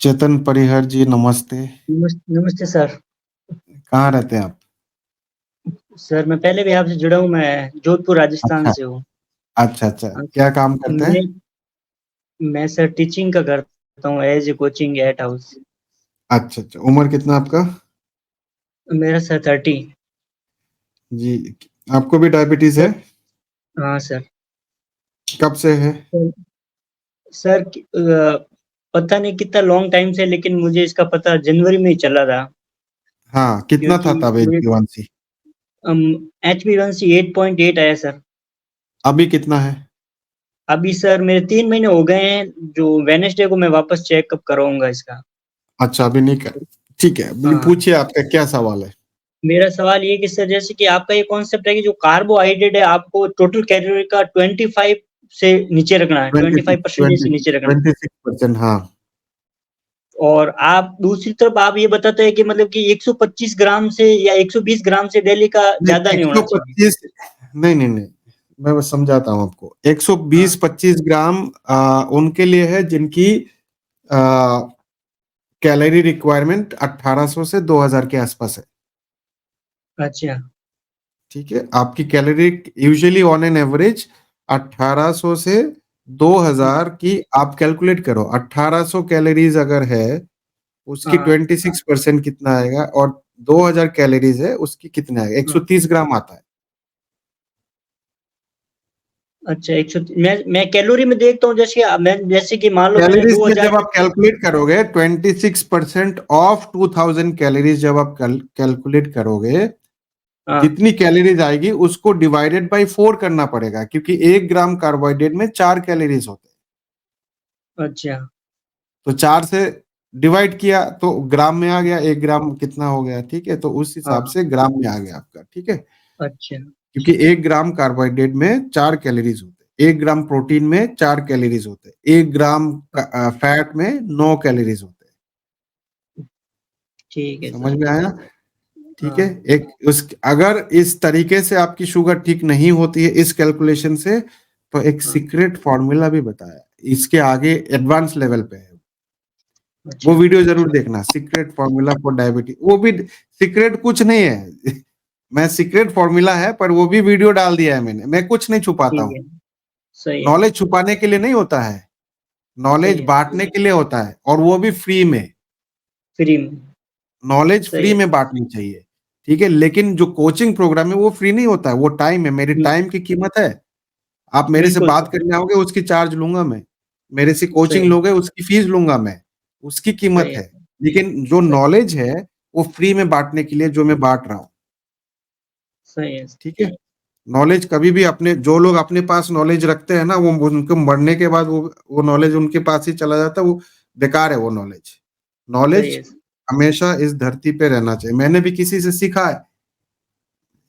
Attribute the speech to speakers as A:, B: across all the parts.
A: चेतन परिहर जी नमस्ते।
B: नमस्ते सर।
A: कहाँ रहते हैं आप?
B: सर मैं पहले भी आपसे जुड़ा हूँ, मैं जोधपुर राजस्थान
A: अच्छा,
B: से हूँ।
A: अच्छा। क्या काम करते हैं?
B: मैं मैं सर टीचिंग का करता हूँ as a coaching at house.
A: अच्छा। उम्र कितना आपका?
B: मेरा सर 30।
A: जी, आपको भी डायबिटीज है?
B: सर हाँ सर।
A: कब से है?
B: सर सर पता नहीं कितना लॉन्ग टाइम से, लेकिन मुझे इसका पता जनवरी में ही चला था।
A: हाँ, कितना
B: क्योंकि
A: था तब
B: मुझे
A: HbA1c?
B: HbA1c 8.8 आया सर।
A: अभी कितना है?
B: अभी सर मेरे 3 महीने हो गए हैं, जो वेडनेसडे को मैं वापस चेकअप करवाऊंगा इसका।
A: अच्छा, अभी नहीं कर। ठीक है, बोलिए,
B: हाँ।
A: पूछिए, आपका क्या सवाल है?
B: मेरा सवाल ये कि सर, जैसे कि आपका ये कॉन्सेप्ट है कि जो कार्बोहाइड्रेट है आपको टोटल कैलोरी का 25 से नीचे रखना है, 25% से नीचे रखना है।
A: 26%, हाँ।
B: और आप दूसरी तरफ आप ये बताते हैं कि मतलब कि 125 ग्राम से या 120 ग्राम से डेली का
A: नहीं,
B: ज्यादा नहीं होना चाहिए।
A: 125। नहीं, मैं बस समझाता हूँ आपको। 120
B: हाँ।
A: 25 ग्राम उनके लिए है जिनकी कैलोरी रिक्वायरमेंट 1800 से 2000 के आसपास है।
B: अच्छा।
A: ठीक है, आपकी calorie usually on an average 1800 से 2000 की आप कैलकुलेट करो। 1800 कैलोरीज अगर है, उसकी
B: हाँ।
A: 26% कितना आएगा, और 2000 कैलोरीज है उसकी कितना आएगा?
B: हाँ।
A: 130 ग्राम आता है।
B: अच्छा, 100। मैं कैलोरी में देखता हूँ, जैसे कि मान लो मैंने
A: कैलोरीज में जब
B: 2000।
A: आप कैलकुलेट करोगे, 26% ऑफ 2000 कैलोरीज जब आप कैलकुलेट करोगे,
B: हाँ।
A: जितनी कैलोरीज आएगी उसको डिवाइडेड बाय 4 करना पड़ेगा, क्योंकि 1 ग्राम कार्बोहाइड्रेट में 4 कैलोरीज होते हैं।
B: अच्छा।
A: तो 4 से डिवाइड किया तो ग्राम में आ गया, 1 ग्राम कितना हो गया। ठीक है, तो उस हिसाब
B: हाँ।
A: से ग्राम में आ गया आपका। ठीक है,
B: अच्छा।
A: क्योंकि 1 ग्राम कार्बोहाइड्रेट में 4 कैलोरीज होते हैं, 1 ग्राम प्रोटीन में 4 कैलोरीज होते हैं, 1 ग्राम फैट में 9 कैलोरीज होते हैं।
B: ठीक है
A: समझ
B: सर।
A: में आया? ठीक है।
B: हाँ।
A: एक उस अगर इस तरीके से आपकी शुगर ठीक नहीं होती है इस कैलकुलेशन से, तो एक
B: हाँ।
A: सीक्रेट फॉर्मूला भी बताया, इसके आगे एडवांस लेवल पे है। वो
B: अच्छा।
A: वीडियो जरूर देखना, सीक्रेट फॉर्मूला फॉर डायबिटीज। वो भी सीक्रेट कुछ नहीं है। मैं सीक्रेट फॉर्मूला है, पर वो भी वीडियो डाल दिया है मैंने। मैं कुछ नहीं छुपाता
B: ठीक
A: हूँ।
B: है। सही है।
A: नॉलेज छुपाने के लिए नहीं होता है,
B: सही
A: नॉलेज
B: है।
A: बांटने के लिए होता है, और वो भी फ्री में।
B: फ्री में।
A: नॉलेज
B: सही
A: फ्री
B: है।
A: में बांटनी चाहिए। ठीक है, लेकिन जो कोचिंग प्रोग्राम है वो फ्री नहीं होता है, वो टाइम है, मेरी
B: हुँ,
A: टाइम की कीमत है। आप मेरे से
B: बिल्कुल
A: बात
B: सर।
A: करने आओगे, उसकी चार्ज लूंगा मैं। मेरे से कोचिंग
B: सही,
A: लोगे, उसकी फीस लूंगा मैं। उसकी कीमत
B: सही है,
A: है। लेकिन जो
B: सही,
A: नॉलेज है वो फ्री में बांटने के लिए, जो मैं बांट रहा हूँ।
B: सही है।
A: ठीक है, नॉलेज कभी भी अपने, जो लोग अपने पास नॉलेज रखते हैं ना, वो उनको मरने के बाद वो नॉलेज उनके पास ही चला जाता है, वो बेकार है वो नॉलेज।
B: सही
A: नॉलेज
B: है,
A: हमेशा इस धरती पे रहना चाहिए। मैंने भी किसी से सीखा है।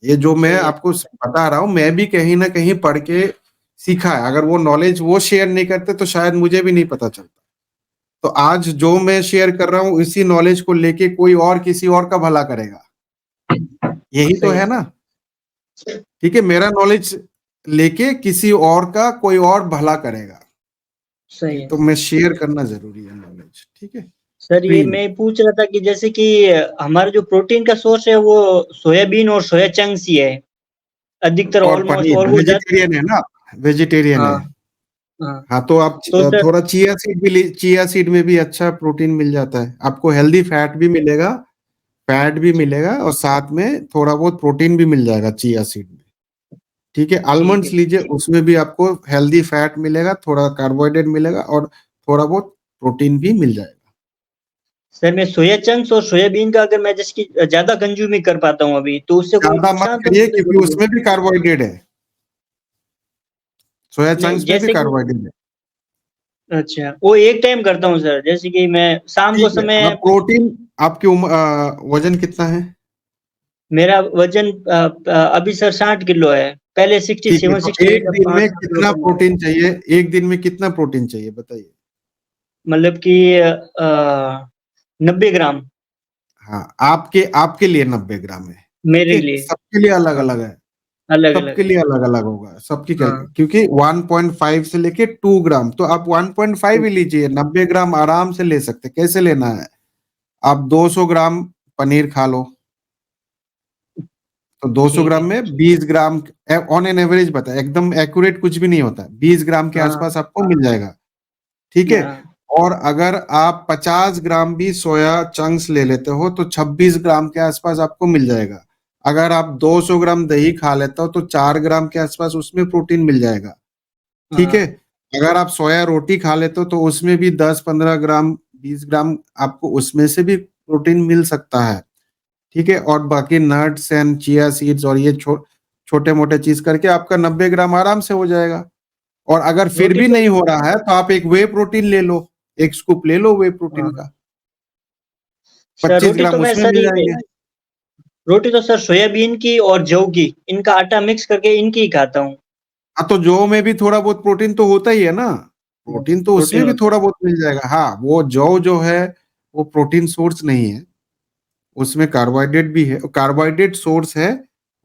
A: ये जो मैं
B: सही है,
A: आपको बता रहा हूँ, मैं भी कहीं ना कहीं पढ़ के सीखा है। अगर वो नॉलेज वो शेयर नहीं करते तो शायद मुझे भी नहीं पता चलता। तो आज जो मैं शेयर कर रहा हूँ, इसी नॉलेज को लेके कोई और किसी और का भला करेगा। यही तो
B: सही है,
A: है ना? ठीक है, मेरा नॉलेज लेके किसी और का कोई और भला करेगा।
B: सही
A: ये
B: है।
A: तो मैं शेयर करना जरूरी है नॉलेज। ठीक है,
B: सर ये
A: फ्री में।
B: मैं पूछ रहा था कि जैसे कि हमारा जो प्रोटीन का सोर्स है वो सोयाबीन और सोया चंक्स ही है, अधिकतर
A: और
B: ऑलमोस्ट,
A: पनीर,
B: और वो
A: वेजिटेरियन है ना? वेजिटेरियन
B: हाँ,
A: है।
B: हाँ।
A: हाँ, तो आप
B: तो सर
A: थोड़ा चिया सीड भी चिया सीड में भी अच्छा प्रोटीन मिल जाता है आपको। हेल्दी फैट भी मिलेगा, फैट भी मिलेगा, और साथ में थोड़ा बहुत प्रोटीन भी मिल जाएगा चिया सीड में। ठीक है,
B: ठीक
A: आलमंड्स
B: है।
A: लीजिए, उसमें भी आपको हेल्दी फैट मिलेगा, थोड़ा कार्बोहाइड्रेट मिलेगा, और थोड़ा बहुत प्रोटीन भी मिल जाएगा।
B: सर मैं सोया चंक्स और सोयाबीन का अगर मैं जैसे कि ज़्यादा कंज़्यूम ही कर पाता हूँ अभी, तो उससे कोई
A: ज्यादा मत
B: नुकसान तो
A: करिए,
B: नहीं
A: क्योंकि
B: होगा?
A: उसमें भी कार्बोहाइड्रेट है। सोया
B: नहीं,
A: चंक्स में भी
B: जैसे कि
A: कार्बोहाइड्रेट है।
B: अच्छा, वो एक टाइम करता हूँ सर, जैसे कि मैं शाम को
A: ठीक है,
B: समय।
A: प्रोटीन, आपकी वजन कितना है?
B: मेरा वज़न अभी सर 60 किलो है। पहले
A: ठीक है,
B: 67,
A: तो
B: 68
A: एक
B: अब
A: दिन में
B: 5 किलो
A: कितना
B: कम हो गया।
A: प्रोटीन चाहिए? एक दिन में कितना प्रोटीन चाहिए बताइए?
B: मतलब कि 90 ग्राम
A: हाँ, आपके आपके लिए 90 ग्राम है। ठीक
B: मेरे
A: है,
B: लिए।
A: सबके लिए अलग
B: हाँ,
A: अलग है।
B: अलग-अलग
A: सबके
B: है।
A: लिए अलग-अलग होगा, सबकी
B: हाँ,
A: क्योंकि 1.5 से लेके 2 ग्राम, तो आप 1.5 ही लीजिए, 90 ग्राम आराम से ले सकते हैं। कैसे लेना है? आप 200 ग्राम पनीर खा लो, तो 200
B: ठीक
A: ग्राम
B: है।
A: में 20 ग्राम ऑन एन एवरेज बताया, एकदम एक्यूरेट कुछ भी नहीं होता है, 20 ग्राम के
B: हाँ,
A: आसपास आपको मिल जाएगा, ठीक है?
B: हाँ,
A: और अगर आप 50 ग्राम भी सोया चंक्स ले लेते हो तो 26 ग्राम के आसपास आपको मिल जाएगा। अगर आप 200 ग्राम दही खा लेते हो तो 4 ग्राम के आसपास उसमें प्रोटीन मिल जाएगा, ठीक है?
B: हाँ,
A: अगर आप सोया रोटी खा लेते हो तो उसमें भी 10-15 ग्राम, 20 ग्राम आपको उसमें से भी प्रोटीन मिल सकता है, ठीक है? और बाकी नट्स एंड चिया सीड्स और ये छोटे-मोटे चीज़ करके आपका 90 ग्राम आराम से हो जाएगा। और अगर फिर
B: रोटी
A: भी
B: तो
A: नहीं हो रहा है तो आप एक व्हे प्रोटीन ले लो, 1 स्कूप ले लो व्हे प्रोटीन
B: हाँ,
A: का,
B: सर
A: 25
B: रोटी तो
A: ग्राम
B: मैं
A: उसमें
B: सर
A: मिल
B: ये
A: जाएँगे।
B: रोटी तो सर सोयाबीन की और जौ की, इनका आटा मिक्स करके इनकी ही खाता हूँ।
A: हाँ, तो जौ में भी थोड़ा बहुत प्रोटीन तो होता ही है ना, प्रोटीन तो
B: प्रोटीन
A: उसमें भी
B: होता
A: थोड़ा
B: है।
A: बहुत मिल जाएगा। हाँ, वो जौ जो है वो प्रोटीन सोर्स नहीं है, उसमें कार्बोहाइड्रेट भी है, कार्बोहाइड्रेट सोर्स है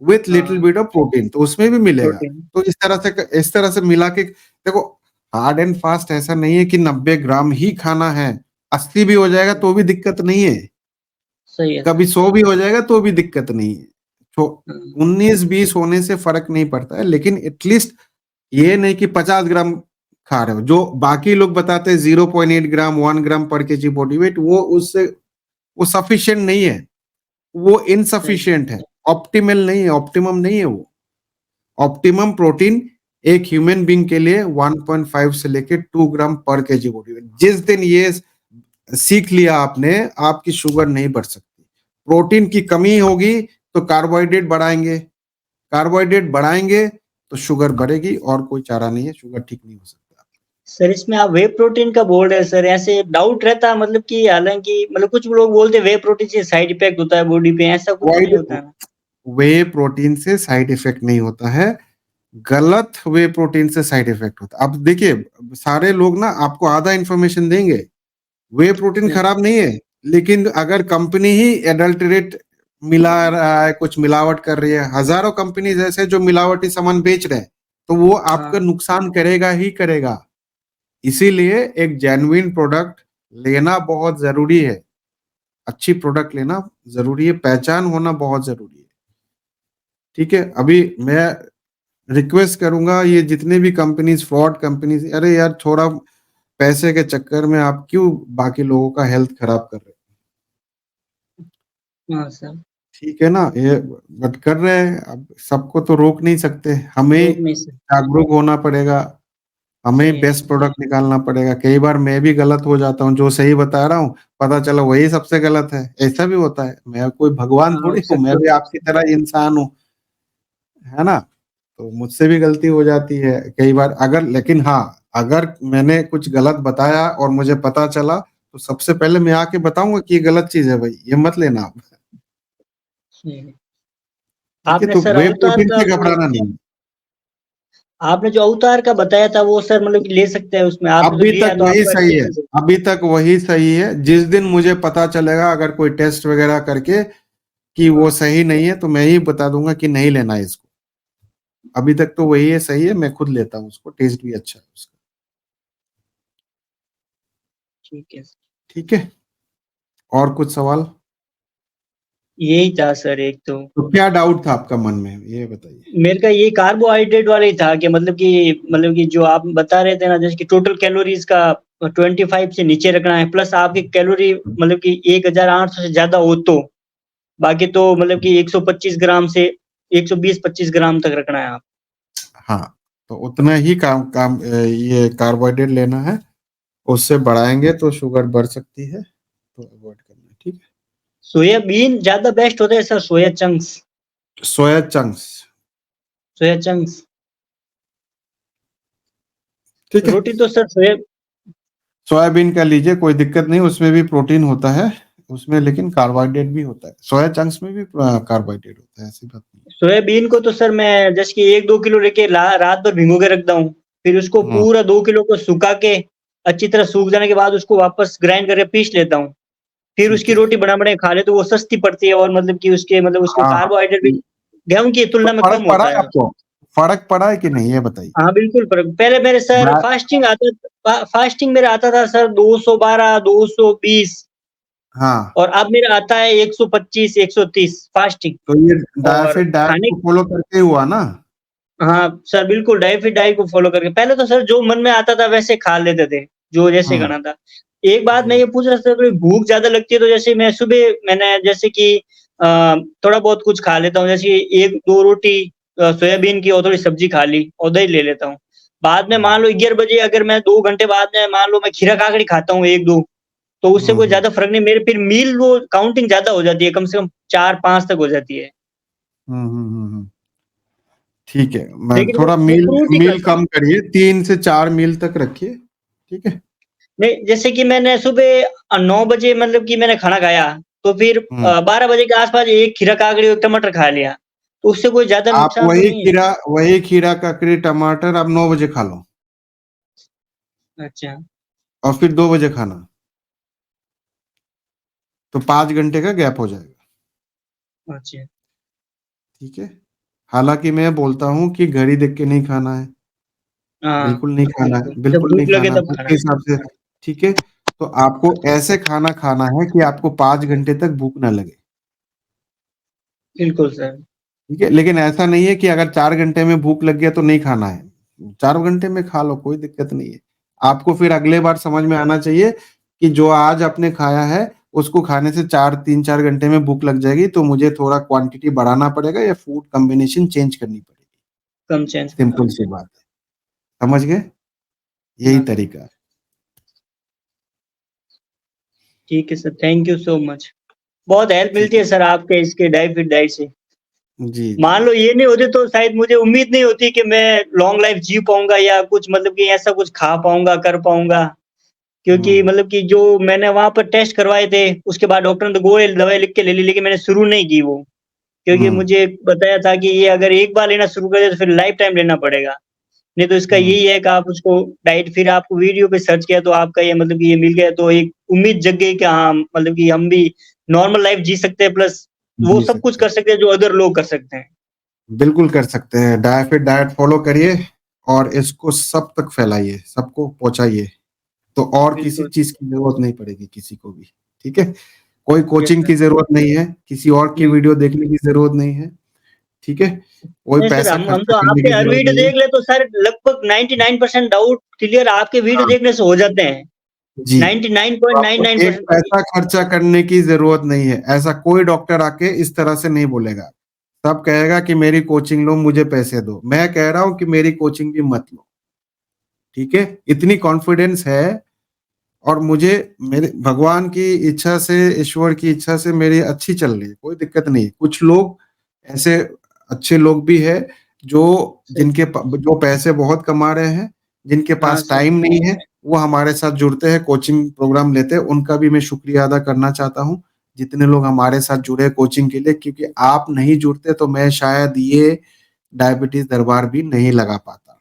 A: विथ लिटिल
B: हाँ,
A: बिट ऑफ प्रोटीन, तो उसमें भी मिलेगा।
B: प्रोटीन।
A: तो इस तरह से मिला के देखो, हार्ड एंड फास्ट ऐसा नहीं है कि 90 ग्राम ही खाना है, 80 भी हो जाएगा तो भी दिक्कत नहीं है,
B: सही है
A: कभी
B: सर।
A: 100 भी हो जाएगा तो भी दिक्कत नहीं है। तो
B: हाँ,
A: 19-20 होने से फ़र्क नहीं पड़ता है, लेकिन एटलीस्ट ये नहीं कि 50 ग्राम खा रहे हो, जो बाकी लोग बताते हैं 0.8 ग्राम, 1 ग्राम पर केजी बॉडी वेट, वो सफिशिएंट नहीं है, वो
B: सही है।
A: इनसफिशिएंट है, ऑप्टिमल नहीं है, ऑप्टिमम नहीं है वो। ऑप्टिमम प्रोटीन एक ह्यूमन बीइंग के लिए 1.5 से लेके 2 ग्राम पर केजी बॉडी वेट। जिस दिन ये सीख लिया आपने, आपकी शुगर नहीं बढ़ सकती। प्रोटीन की कमी होगी तो कार्बोहाइड्रेट बढ़ाएंगे, कार्बोहाइड्रेट बढ़ाएंगे तो शुगर बढ़ेगी, और कोई चारा नहीं है, शुगर ठीक नहीं हो सकता।
B: सर इसमें आप व्हे प्रोटीन का बोल रहे हैं सर, ऐसे डाउट रहता है मतलब कि हालाँकि मतलब कुछ लोग बोलते हैं व्हे प्रोटीन से साइड इफेक्ट होता है बॉडी पे, ऐसा कुछ तो नहीं
A: वाइड
B: होता है ना?
A: वे प्रोटीन से साइड इफेक्ट नहीं होता है, गलत वे प्रोटीन से साइड इफेक्ट होता है। अब देखिए, सारे लोग ना आपको आधा इंफॉर्मेशन देंगे, वे प्रोटीन
B: सही
A: खराब नहीं है, लेकिन अगर कंपनी ही एडल्टरेट मिला रहा है, कुछ मिलावट कर रही है, हजारों कंपनीज ऐसे जो मिलावटी सामान बेच रहे हैं, तो वो आपका
B: हाँ,
A: नुकसान करेगा ही करेगा। इसीलिए एक जेन्युइन प्रोडक्ट लेना बहुत जरूरी है, अच्छी प्रोडक्ट लेना जरूरी है, पहचान होना बहुत जरूरी है, ठीक है? अभी मैं रिक्वेस्ट करूंगा, ये जितने भी कंपनीज, फ्रॉड कंपनीज, अरे यार थोड़ा पैसे के चक्कर में आप क्यों बाकी लोगों का हेल्थ खराब कर रहे हैं?
B: हाँ सर,
A: ठीक है ना, ये बट कर रहे हैं, अब सबको तो रोक नहीं सकते, हमें
B: रोक नहीं सकते।
A: जागरूक होना पड़ेगा,
B: सही
A: हमें
B: है
A: बेस्ट
B: सर।
A: प्रोडक्ट निकालना पड़ेगा। कई बार मैं भी गलत हो जाता हूँ, जो सही बता रहा हूँ पता चला वही सबसे गलत है, ऐसा भी होता है। मैं कोई भगवान
B: हाँ, हो
A: थोड़ी हूँ,
B: सकता
A: मैं
B: है।
A: भी आपकी तरह इंसान हूँ, है ना? तो मुझसे भी गलती हो जाती है कई बार, अगर लेकिन हाँ, अगर मैंने कुछ गलत बताया और मुझे पता चला तो सबसे पहले मैं आके बताऊंगा कि ये गलत चीज है भाई, ये मत लेना आप,
B: सही है।
A: ठीक है?
B: आपने
A: तो
B: सर
A: वे
B: अवतार
A: प्रोटीन
B: का
A: से
B: वो
A: घबराना नहीं।
B: आपने जो अवतार का बताया था वो सर मतलब कि ले सकते हैं उसमें, आपने तो
A: अभी
B: लिया
A: तक
B: है तो
A: वही
B: आपका
A: सही है,
B: एक्सपीरियंस है।
A: अभी तक वही सही है। जिस दिन मुझे पता चलेगा अगर कोई टेस्ट वगैरह करके कि वो
B: हाँ,
A: सही नहीं है, तो मैं ही बता दूंगा कि नहीं लेना है इसको। अभी तक तो वही है, सही है, मैं खुद लेता हूँ उसको, टेस्ट भी अच्छा है उसका,
B: ठीक है।
A: ठीक है? और कुछ सवाल?
B: यही था सर एक तो।
A: तो क्या डाउट था आपका मन में, ये बताइए।
B: मेरे का ये कार्बोहाइड्रेट वाला ही था कि मतलब कि जो आप बता रहे थे ना जैसे कि टोटल कैलोरीज़ का 25 से नीचे रखना है, प्लस आपकी कैलोरी मतलब कि 1800 से ज़्यादा हो तो, बाकी तो मतलब कि 125 ग्राम से 120-25 ग्राम तक रखना है आप।
A: हाँ, तो उतना ही ये कार्बोहाइड्रेट लेना है, उससे बढ़ाएंगे तो शुगर बढ़ सकती है, तो अवॉइड करना है, ठीक
B: सोयाबीन ज़्यादा बेस्ट होता है सर,
A: है? Soya chunks,
B: soya chunks.
A: ठीक है,
B: रोटी तो सर सोया
A: सोयाबीन का लीजिए, कोई दिक्कत नहीं, उसमें भी प्रोटीन होता है, उसमें लेकिन कार्बोहाइड्रेट भी होता है, सोया चंक्स में भी कार्बोहाइड्रेट होता है, ऐसी बात नहीं
B: सोयाबीन को तो सर मैं जैसे कि 1-2 किलो लेके ला रात भर भिगो के रखता हूँ। फिर उसको
A: है।
B: पूरा 2 किलो को सुखा के अच्छी तरह सूख जाने के बाद उसको वापस ग्राइंड करके पीस लेता हूँ। फिर
A: ठीक
B: उसकी
A: है,
B: रोटी बना-बनाई खा ले तो वो सस्ती पड़ती है और मतलब कि उसके
A: हाँ,
B: कार्बोहाइड्रेट भी गेहूं की तुलना में
A: फर्क
B: कम
A: पड़ा
B: होता
A: है
B: है।
A: आपको? फर्क पड़ा है कि नहीं, ये बताइए?
B: हाँ बिल्कुल पहले मेरे सर
A: मैं
B: फास्टिंग मेरा आता था सर 212 220
A: हाँ,
B: और अब मेरा आता है 125 130 फास्टिंग।
A: तो ये
B: और
A: डायफिट डाइट
B: खाने
A: को फॉलो करके हुआ ना?
B: हाँ सर बिल्कुल डाइट को फॉलो करके पहले तो सर जो मन में आता था वैसे खा लेते थे, जो जैसे
A: हुँ,
B: खाना था। एक बात मैं
A: जी,
B: ये पूछ रहा था, भूख ज्यादा लगती है तो जैसे मैं सुबह मैंने जैसे कि थोड़ा बहुत कुछ खा लेता हूँ, जैसे एक दो रोटी सोयाबीन की और थोड़ी सब्जी खा ली और दही ले लेता हूँ। बाद में
A: हुँ,
B: मान लो 11 बजे अगर मैं 2 घंटे बाद में मान लो मैं खीरा काकड़ी खाता हूँ एक दो, तो उससे
A: हुँ,
B: कोई
A: हुँ,
B: ज्यादा फर्क नहीं, मेरे फिर मील वो काउंटिंग ज्यादा हो जाती है, कम से कम 4-5 तक हो जाती है।
A: हुँ, हुँ, हुँ, हुँ। ठीक है, मैं
B: लेकिन
A: थोड़ा
B: वो
A: मील
B: फ्रूट ही
A: मील
B: खाता हूँ।
A: कम करिए, 3 से 4 मील तक रखिए, ठीक है?
B: नहीं, जैसे कि मैंने सुबह 9 बजे मतलब कि मैंने खाना खाया, तो फिर
A: हुँ,
B: 12 बजे के आस-पास एक खीरा काकड़ी और टमाटर खा लिया, तो उससे कोई ज़्यादा
A: आप
B: नुकसान तो नहीं है।
A: वही खीरा, ककड़ी, टमाटर आप 9 बजे खा लो
B: अच्छा,
A: और फिर 2 बजे खाना, तो 5 घंटे का गैप हो जाएगा,
B: अच्छा।
A: ठीक है? हालाँकि मैं बोलता हूँ कि घड़ी देख के नहीं खाना है,
B: हाँ,
A: बिल्कुल नहीं खाना
B: बिल्कुल।
A: है,
B: जब
A: बिल्कुल नहीं
B: भूख लगे
A: खाना है,
B: तब
A: भूख
B: खाना।
A: के हिसाब से, ठीक है? तो आपको ऐसे खाना खाना है कि आपको 5 घंटे तक भूख ना लगे,
B: बिल्कुल सर।
A: ठीक है? लेकिन ऐसा नहीं है कि अगर 4 घंटे में भूख लग गया तो नहीं खाना है, 4 घंटे में खा लो, कोई दिक्कत नहीं है। आपको फिर अगले बार समझ में आना चाहिए कि जो आज आपने खाया है, उसको खाने से 3-4 घंटे में भूख लग जाएगी, तो मुझे थोड़ा क्वांटिटी बढ़ाना पड़ेगा या फूड कॉम्बिनेशन चेंज करनी पड़ेगी।
B: कम चेंज करना
A: सिंपल सी
B: पड़ेगा।
A: बात है, समझ गए? यही
B: हाँ,
A: तरीका है।
B: ठीक है sir, thank you so much. बहुत हेल्प
A: ठीक
B: मिलती है
A: है।
B: सर आपके इसके डाइट से।
A: जी, जी,
B: मान लो ये नहीं होते तो शायद मुझे उम्मीद नहीं होती कि मैं लॉन्ग लाइफ जी पाऊँगा या कुछ मतलब कि ऐसा कुछ खा पाऊँगा, कर पाऊँगा। क्योंकि
A: हुँ,
B: मतलब कि जो मैंने वहाँ पर टेस्ट करवाए थे, उसके बाद डॉक्टर ने तो वो दवाई लिख के ले ली, लेकिन मैंने शुरू नहीं की वो। क्योंकि
A: हुँ,
B: मुझे बताया था कि ये अगर एक बार लेना शुरू कर दिया तो फिर लाइफ टाइम लेना पड़ेगा। नहीं तो इसका
A: हुँ,
B: यही है कि आप उसको डाइट फिर आपको वीडियो पे सर्च किया तो आपका ये मतलब कि ये मिल गया तो एक उम्मीद जग गई कि हाँ, मतलब कि हम भी नॉर्मल लाइफ जी सकते हैं प्लस वो
A: जी
B: सब कुछ
A: सकते
B: कर
A: हैं।
B: सकते हैं जो अदर लोग कर सकते हैं।
A: बिल्कुल कर सकते हैं, डाइट डाइट फॉलो करिए और इसको सब तक फैलाइए, सबको पहुँचाइए। तो और किसी
B: बिल्कुल,
A: चीज़ की ज़रूरत नहीं पड़ेगी किसी को भी, ठीक है? कोई
B: यस
A: कोचिंग
B: सर।
A: की ज़रूरत नहीं है, किसी और की
B: हुँ।
A: वीडियो देखने की ज़रूरत नहीं है, ठीक है? कोई
B: नहीं सर,
A: पैसा
B: हम
A: खर्चा
B: तो
A: करने
B: आपके
A: की
B: हर
A: ज़रूरत
B: वीडियो
A: नहीं है।
B: देख ले तो सर लगभग 99% डाउट क्लियर आपके वीडियो
A: हाँ,
B: देखने से हो जाते हैं।
A: जी, तो आपको एक
B: 99.99%
A: पैसा खर्चा करने की ज़रूरत नहीं है, ऐसा कोई डॉक्टर आके इस तरह से नहीं बोलेगा। सब कहेगा कि मेरी कोचिंग लो, मुझे पैसे दो। मैं कह रहा हूँ कि मेरी कोचिंग भी मत लो, ठीक है? इतनी कॉन्फिडेंस है और मुझे मेरे भगवान की इच्छा से, ईश्वर की इच्छा से मेरी अच्छी चल रही है, कोई दिक्कत नहीं है। कुछ लोग ऐसे अच्छे लोग भी हैं जो
B: सही।
A: जो पैसे बहुत कमा रहे हैं, जिनके
B: हाँ
A: पास
B: सर,
A: टाइम नहीं है, वो हमारे साथ जुड़ते हैं, कोचिंग प्रोग्राम लेते हैं, उनका भी मैं शुक्रिया अदा करना चाहता हूँ। जितने लोग हमारे साथ जुड़े हैं कोचिंग के लिए, क्योंकि आप नहीं जुड़ते तो मैं शायद ये डायबिटीज़ दरबार भी नहीं लगा पाता।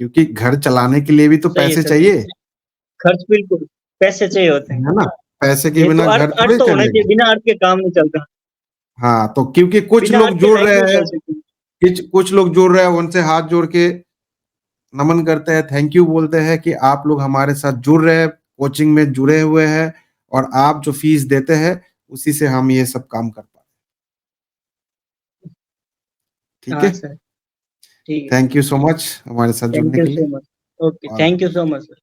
A: क्योंकि घर चलाने के लिए भी तो
B: सही है
A: पैसे
B: सर, सही।
A: चाहिए,
B: खर्च बिल्कुल, पैसे चाहिए होते हैं।
A: है ना? पैसे के
B: ये तो
A: बिना
B: अर्थ
A: घर
B: अर्थ
A: थोड़ी
B: तो होना चाहिए,
A: चलेगा।
B: बिना अर्थ के काम नहीं चलता।
A: हाँ, तो क्योंकि कुछ
B: बिना
A: लोग
B: अर्थ के
A: जुड़
B: लाइफ
A: रहे
B: नहीं
A: हैं,
B: चल सकती।
A: कुछ लोग जुड़ रहे हैं, उनसे हाथ जोड़ के नमन करते हैं, थैंक यू बोलते हैं कि आप लोग हमारे साथ जुड़ रहे हैं, कोचिंग में जुड़े हुए हैं और आप जो फीस देते हैं, उसी से हम ये सब काम कर पा रहे हैं। ठीक
B: हाँ
A: है?
B: सर, ठीक है।
A: थैंक यू सो मच हमारे साथ
B: थैंक
A: जुड़ने
B: यू
A: के
B: सो
A: लिए।
B: Much. Okay,
A: all the
B: thank you
A: best.
B: So much sir.